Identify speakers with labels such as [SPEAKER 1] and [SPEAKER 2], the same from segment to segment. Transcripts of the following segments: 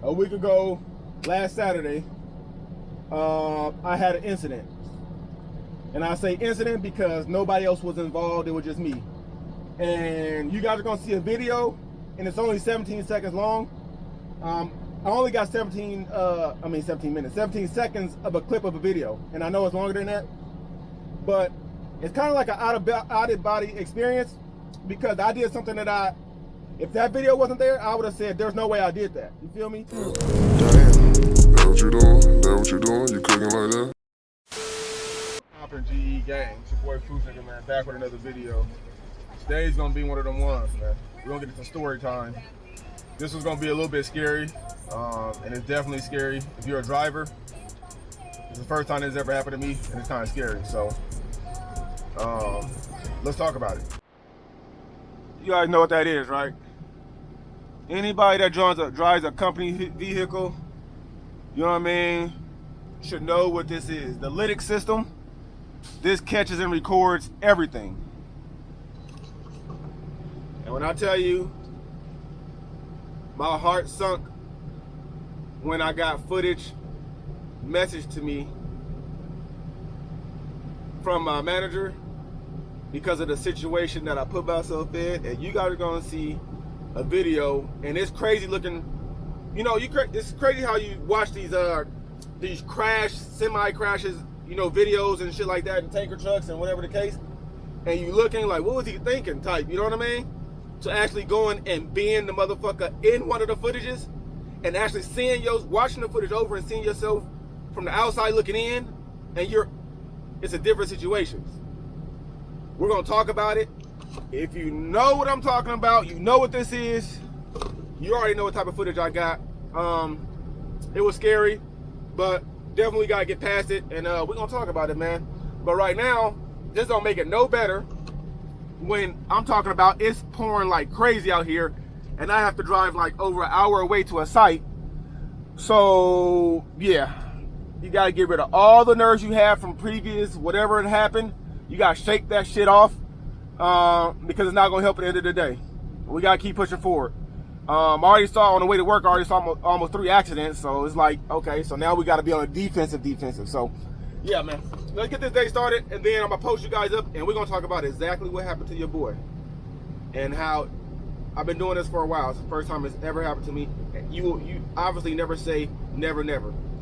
[SPEAKER 1] a week ago, last Saturday, I had an incident. And I say incident because nobody else was involved, it was just me. And you guys are gonna see a video, and it's only 17 seconds long. I only got 17 minutes, 17 seconds of a clip of a video. And I know it's longer than that, but it's kind of like an out-of-body experience, because I did something that if that video wasn't there, I would have said there's no way I did that. You feel me?
[SPEAKER 2] Damn, that what you doing? That what you doing? You cooking like that?
[SPEAKER 1] Poppin' GE gang, it's your boy Fruitfinger, man, back with another video. Today's gonna be one of them ones, man. We're gonna get into story time. This was gonna be a little bit scary, and it's definitely scary. If you're a driver, it's the first time this ever happened to me, and it's kind of scary. So, let's talk about it. You guys know what that is, right? Anybody that drives a company vehicle, you know what I mean, should know what this is. The lytic system, this catches and records everything. And when I tell you, my heart sunk when I got footage messaged to me from my manager because of the situation that I put myself in. And you guys are gonna see a video, and it's crazy looking. You know, it's crazy how you watch these semi crashes, you know, videos and shit like that, and tanker trucks and whatever the case, and you looking like, what was he thinking type, you know what I mean? So actually going and being the motherfucker in one of the footages and actually watching the footage over and seeing yourself from the outside looking in, and it's a different situation. We're gonna talk about it. If you know what I'm talking about, you know what this is. You already know what type of footage I got. It was scary, but definitely gotta get past it, and we're gonna talk about it, man. But right now, this don't make it no better when I'm talking about it's pouring like crazy out here, and I have to drive like over an hour away to a site. So yeah, you gotta get rid of all the nerves you have from previous whatever had happened. You gotta shake that shit off, because it's not gonna help at the end of the day. We gotta keep pushing forward. I already saw on the way to work, almost 3 accidents. So it's like, okay, so now we gotta be on a defensive. So yeah, man, let's get this day started, and then I'm gonna post you guys up, and we're gonna talk about exactly what happened to your boy and how I've been doing this for a while. It's the first time it's ever happened to me. You obviously never say never.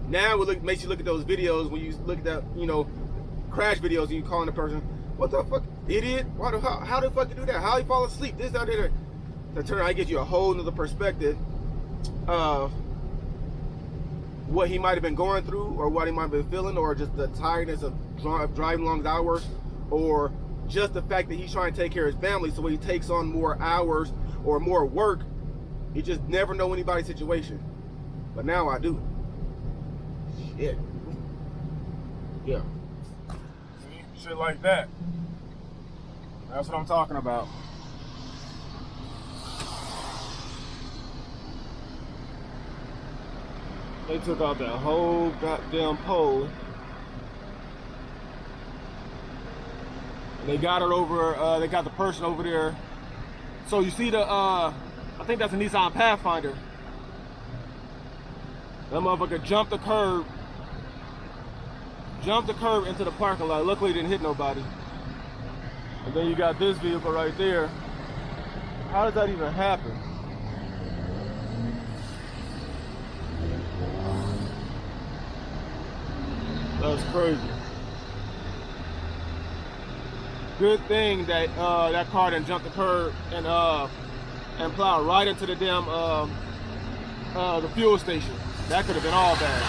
[SPEAKER 1] Now it makes you look at those videos when you look at that, you know, crash videos, and you calling the person, what the fuck, idiot? How the fuck you do that? How he fall asleep? This, that, that. To turn, I get you a whole nother perspective of what he might have been going through, or what he might have been feeling, or just the tiredness of driving long hours, or just the fact that he's trying to take care of his family. So when he takes on more hours or more work, he just never know anybody's situation. But now I do. Shit. Yeah. Shit like that. That's what I'm talking about. They took out that whole goddamn pole. They got it over, they got the person over there. So you see I think that's a Nissan Pathfinder. That motherfucker jumped the curb into the parking lot. Luckily it didn't hit nobody. And then you got this vehicle right there. How does that even happen? That's crazy. Good thing that that car didn't jump the curb and plow right into the damn the fuel station. That could have been all bad.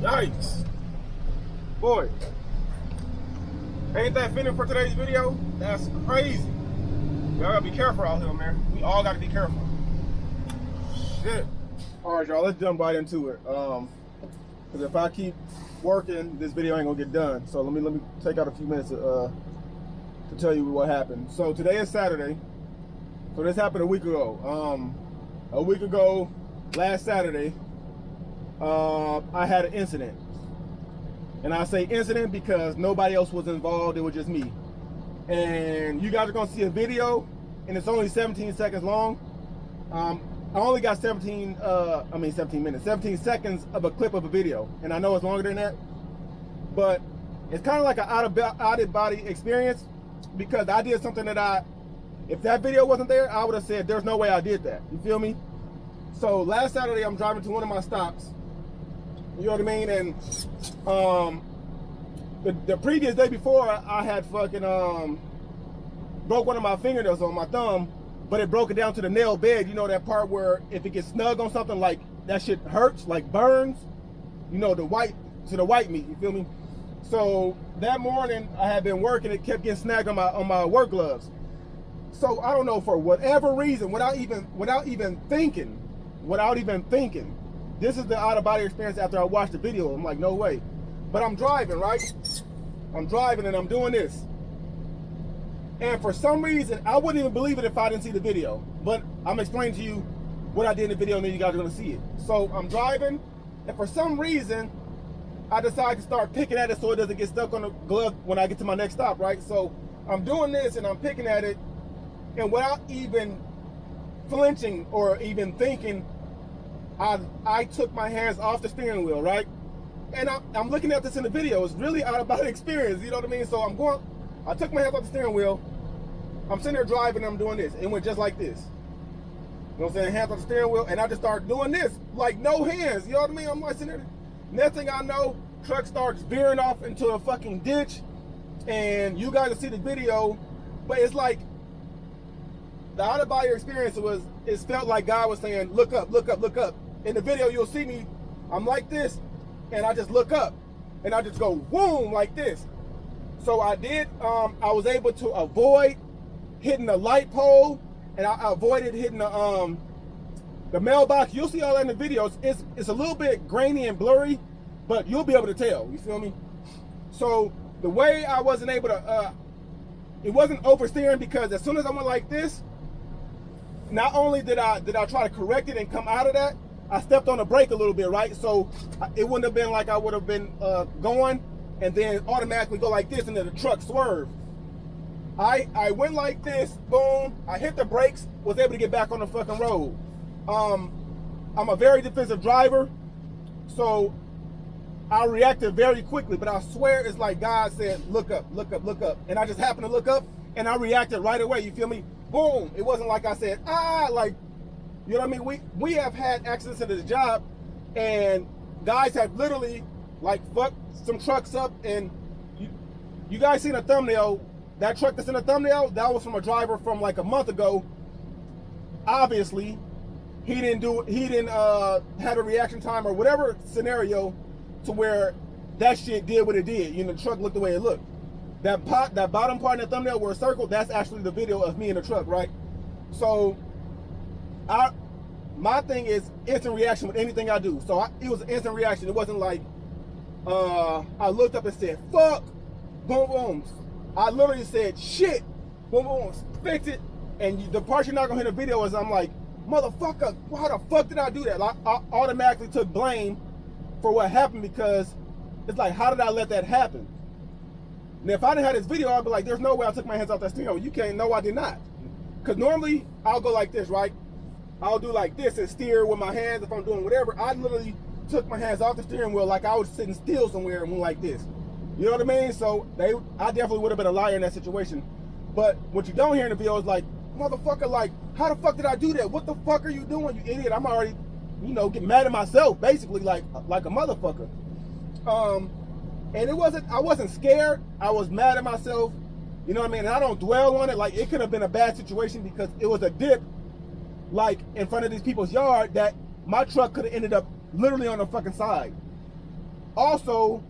[SPEAKER 1] Yikes. Boy, ain't that fitting for today's video? That's crazy. Y'all gotta be careful out here, man. We all gotta be careful. Shit. All right, y'all, let's jump right into it. Because if I keep working, this video ain't gonna get done. So let me take out a few minutes to tell you what happened. So today is Saturday. So this happened a week ago. A week ago, last Saturday, I had an incident. And I say incident because nobody else was involved, it was just me. And you guys are gonna see a video, and it's only 17 seconds long. I only got 17 minutes, 17 seconds of a clip of a video, and I know it's longer than that, but it's kind of like an out of body experience, because I did something that if that video wasn't there, I would have said there's no way I did that. You feel me? So last Saturday, I'm driving to one of my stops. You know what I mean? And the previous day before, I had fucking broke one of my fingernails on my thumb, but it broke it down to the nail bed. You know that part where if it gets snug on something, like that shit hurts, like burns. You know, the white meat. You feel me? So that morning, I had been working. It kept getting snagged on my work gloves. So I don't know, for whatever reason, without even thinking, this is the out of body experience after I watched the video. I'm like, no way. But I'm driving, right? I'm driving and I'm doing this. And for some reason, I wouldn't even believe it if I didn't see the video. But I'm explaining to you what I did in the video, and then you guys are gonna see it. So I'm driving, and for some reason, I decide to start picking at it so it doesn't get stuck on the glove when I get to my next stop, right? So I'm doing this and I'm picking at it, and without even flinching or even thinking, I took my hands off the steering wheel, right? And I'm looking at this in the video. It's really out of body experience, you know what I mean? So I took my hands off the steering wheel. I'm sitting there driving and I'm doing this. It went just like this. You know what I'm saying? Hands on the steering wheel, and I just start doing this, like no hands, you know what I mean? I'm like sitting there. Next thing I know, truck starts veering off into a fucking ditch, and you guys will see the video, but it's like, the out of body experience it felt like God was saying, look up, look up, look up. In the video, you'll see me, I'm like this, and I just look up, and I just go, boom, like this. So I did, I was able to avoid hitting the light pole, and I avoided hitting the mailbox. You'll see all that in the videos. It's a little bit grainy and blurry, but you'll be able to tell, you feel me? So the way I wasn't able to, it wasn't oversteering, because as soon as I went like this, not only did I try to correct it and come out of that, I stepped on the brake a little bit, right? So it wouldn't have been like I would have been going and then automatically go like this and then the truck swerved. I went like this, boom, I hit the brakes, was able to get back on the fucking road. I'm a very defensive driver, so I reacted very quickly, but I swear it's like God said, look up, look up, look up. And I just happened to look up, and I reacted right away, you feel me? Boom. It wasn't like I said, like, you know what I mean? We have had accidents in this job, and guys have literally, like, fucked some trucks up, and you guys seen a thumbnail. That truck that's in the thumbnail, that was from a driver from like a month ago. Obviously, he didn't have a reaction time or whatever scenario to where that shit did what it did. You know, the truck looked the way it looked. That bottom part in the thumbnail where it's circled, that's actually the video of me in the truck, right? So, my thing is instant reaction with anything I do. So it was an instant reaction. It wasn't like I looked up and said, fuck, boom, boom. I literally said, shit, boom, boom, fix it. And the part you're not gonna hear in the video is I'm like, motherfucker, how the fuck did I do that? Like, I automatically took blame for what happened, because it's like, how did I let that happen? And if I didn't have this video, I'd be like, there's no way I took my hands off that steering wheel. You can't, no, I did not. Because normally, I'll go like this, right? I'll do like this and steer with my hands if I'm doing whatever. I literally took my hands off the steering wheel like I was sitting still somewhere and went like this. You know what I mean? So I definitely would have been a liar in that situation. But what you don't hear in the video is like, motherfucker, like, how the fuck did I do that? What the fuck are you doing, you idiot? I'm already, you know, getting mad at myself, basically, like a motherfucker. And I wasn't scared. I was mad at myself. You know what I mean? And I don't dwell on it. Like, it could have been a bad situation because it was a dip, like, in front of these people's yard that my truck could have ended up literally on the fucking side. Also,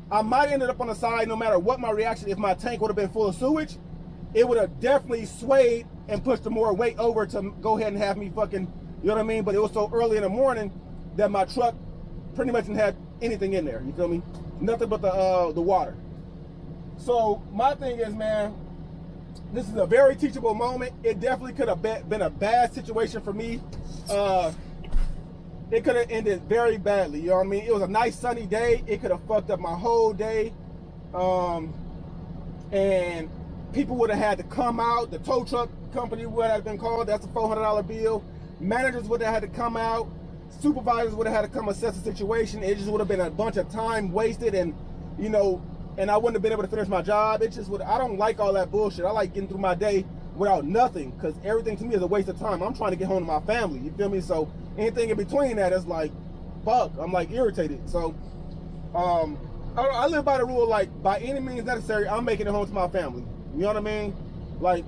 [SPEAKER 1] I might have ended up on the side no matter what my reaction. If my tank would have been full of sewage, it would have definitely swayed and pushed the more weight over to go ahead and have me fucking, you know what I mean? But it was so early in the morning that my truck pretty much didn't have anything in there, you feel me? Nothing but the water. So my thing is, man, this is a very teachable moment. It definitely could have been a bad situation for me. It could have ended very badly, you know what I mean? It was a nice sunny day. It could have fucked up my whole day. And people would have had to come out. The tow truck company would have been called. That's a $400 bill. managers would have had to come out, supervisors would have had to come assess the situation. It just would have been a bunch of time wasted, and you know, and I wouldn't have been able to finish my job. It just would. I don't like all that bullshit. I like getting through my day without nothing, because everything to me is a waste of time. I'm trying to get home to my family. You feel me? So anything in between that is like, fuck. I'm like irritated. So I live by the rule, like, by any means necessary, I'm making it home to my family. You know what I mean? Like,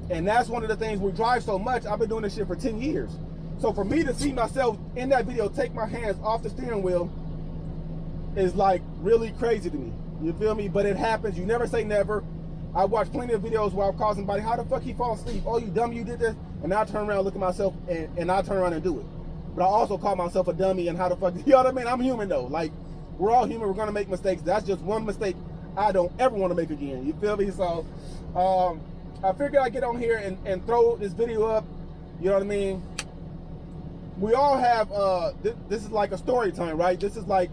[SPEAKER 1] and that's one of the things. We drive so much. I've been doing this shit for 10 years. So for me to see myself in that video take my hands off the steering wheel is like really crazy to me. You feel me? But it happens. You never say never. I watched plenty of videos where I've called somebody, how the fuck he fall asleep? Oh, you dummy, you did this? And I turn around, look at myself, and I turn around and do it. But I also call myself a dummy, and how the fuck, you know what I mean? I'm human though. Like, we're all human. We're gonna make mistakes. That's just one mistake I don't ever want to make again. You feel me? So I figured I'd get on here and throw this video up. You know what I mean? We all have this is like a story time, right? This is like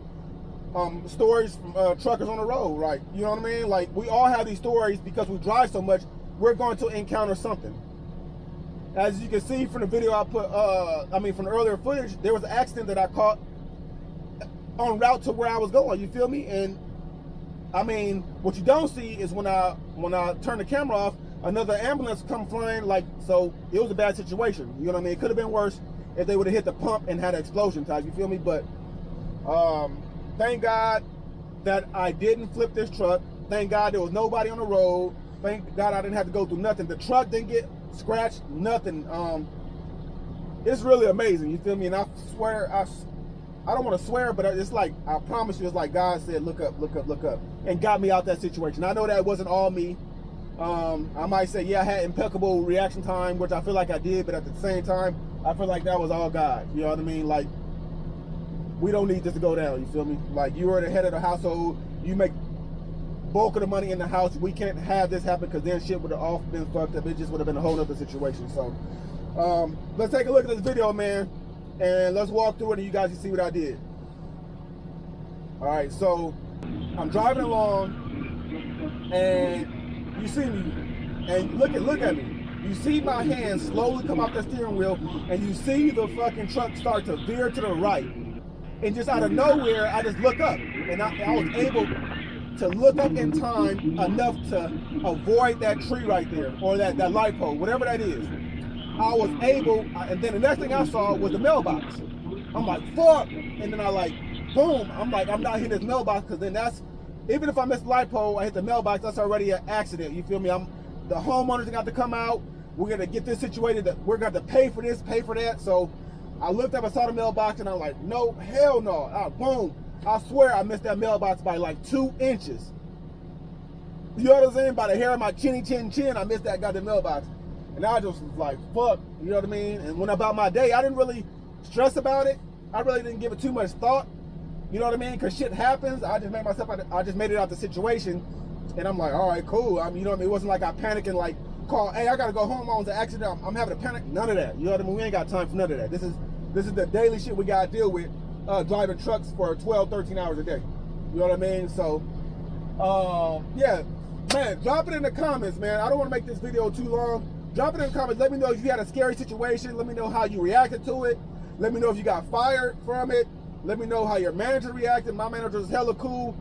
[SPEAKER 1] stories from truckers on the road, right? You know what I mean? Like, we all have these stories because we drive so much. We're going to encounter something. As you can see from the video I put, from the earlier footage, there was an accident that I caught en route to where I was going. You feel me? And I mean, what you don't see is when I turn the camera off, another ambulance come flying. Like, so it was a bad situation. You know what I mean? It could have been worse if they would have hit the pump and had an explosion type. You feel me? But thank God that I didn't flip this truck. Thank God there was nobody on the road. Thank God I didn't have to go through nothing. The truck didn't get scratched, nothing. It's really amazing. You feel me? And I swear, I don't want to swear, but it's like, I promise you, it's like God said, look up, look up, look up, and got me out that situation. I know that wasn't all me. I might say, yeah, I had impeccable reaction time, which I feel like I did, but at the same time, I feel like that was all God. You know what I mean? Like, we don't need this to go down. You feel me? Like, you are the head of the household. You make bulk of the money in the house. We can't have this happen, because then shit would have all been fucked up. It just would have been a whole other situation. So let's take a look at this video, man, and let's walk through it, and you guys can see what I did. All right, so I'm driving along, and you see me, and look at me. You see my hands slowly come off the steering wheel, and you see the fucking truck start to veer to the right. And just out of nowhere, I just look up, and I was able to look up in time enough to avoid that tree right there, or that light pole, whatever that is. I was able, and then the next thing I saw was the mailbox. I'm like, fuck, and then I like, boom, I'm like, I'm not hitting this mailbox, because then that's, even if I miss the light pole, I hit the mailbox, that's already an accident, you feel me? The homeowners got to come out, we're gonna get this situated, that we're gonna have to pay for this, pay for that. So I looked up, I saw the mailbox, and I'm like, no, hell no, boom. I swear I missed that mailbox by like 2 inches. You know what I'm saying? By the hair of my chinny chin, I missed that goddamn mailbox. And I just was like, fuck, you know what I mean? And when about my day, I didn't really stress about it. I really didn't give it too much thought. You know what I mean? Because shit happens. I just made it out the situation. And I'm like, all right, cool. You know what I mean? It wasn't like I panicked and like call, hey, I gotta go home. I was an accident. I'm having a panic. None of that. You know what I mean? We ain't got time for none of that. This is the daily shit we gotta deal with, driving trucks for 12, 13 hours a day. You know what I mean? So, yeah, man, drop it in the comments, man. I don't want to make this video too long. Drop it in the comments. Let me know if you had a scary situation. Let me know how you reacted to it. Let me know if you got fired from it. Let me know how your manager reacted. My manager was hella cool.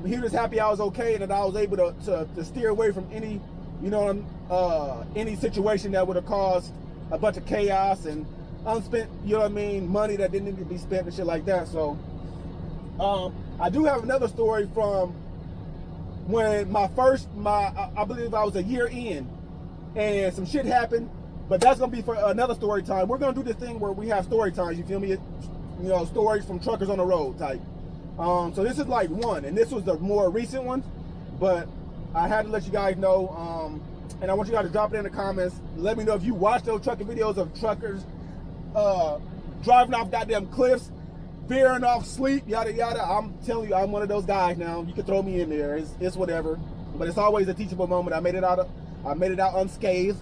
[SPEAKER 1] He was happy I was okay and that I was able to steer away from any, you know, any situation that would have caused a bunch of chaos and unspent, you know what I mean, money that didn't need to be spent and shit like that. So I do have another story from when I believe I was a year in and some shit happened, but that's gonna be for another story time. We're gonna do this thing where we have story times, you feel me? You know, stories from truckers on the road type. So this is like one, and this was the more recent one, but I had to let you guys know, and I want you guys to drop it in the comments. Let me know if you watch those trucking videos of truckers driving off goddamn cliffs, veering off sleep, yada yada. I'm telling you, I'm one of those guys now. You can throw me in there. It's whatever, but it's always a teachable moment. I made it out unscathed,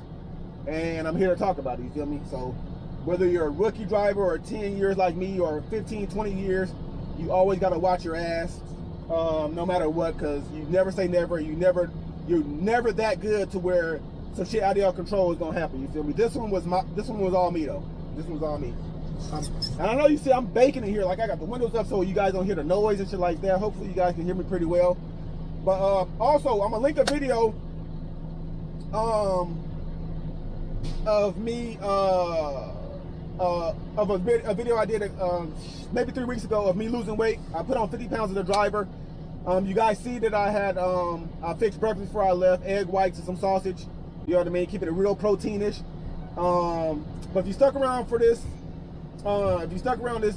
[SPEAKER 1] and I'm here to talk about it. You feel me? So whether you're a rookie driver or 10 years like me or 15, 20 years, you always got to watch your ass, no matter what, because you never say never. You're never that good to where some shit out of your control is gonna happen. You feel me? This one was all me though. This one's all me. And I know you see I'm baking in here, like I got the windows up so you guys don't hear the noise and shit like that. Hopefully you guys can hear me pretty well. But also I'm gonna link a video of me of a video I did maybe 3 weeks ago of me losing weight. I put on 50 pounds as a driver. You guys see that I had I fixed breakfast before I left, egg whites and some sausage. You know what I mean? Keeping it real proteinish. But if you stuck around for this, if you stuck around this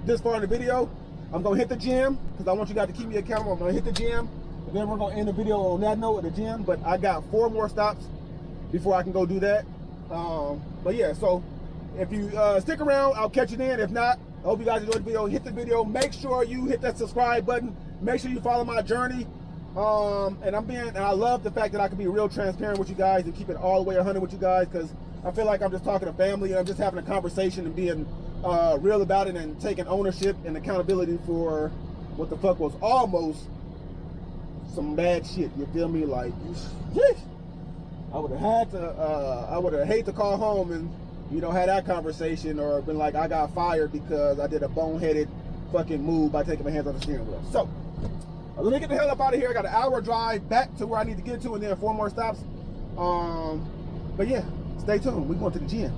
[SPEAKER 1] this far in the video, I'm gonna hit the gym because I want you guys to keep me accountable. I'm gonna hit the gym, and then we're gonna end the video on that note at the gym. But I got 4 more stops before I can go do that. But yeah, so if you stick around, I'll catch you then. If not, I hope you guys enjoyed the video. Hit the video. Make sure you hit that subscribe button. Make sure you follow my journey. And I love the fact that I can be real transparent with you guys and keep it all the way 100 with you guys, because I feel like I'm just talking to family and I'm just having a conversation and being real about it and taking ownership and accountability for what the fuck was almost some bad shit. You feel me? Like, I would have hated to call home and, you know, had that conversation or been like, I got fired because I did a boneheaded fucking move by taking my hands on the steering wheel. So, let me get the hell up out of here. I got an hour drive back to where I need to get to and then 4 more stops. But yeah, stay tuned. We're going to the gym.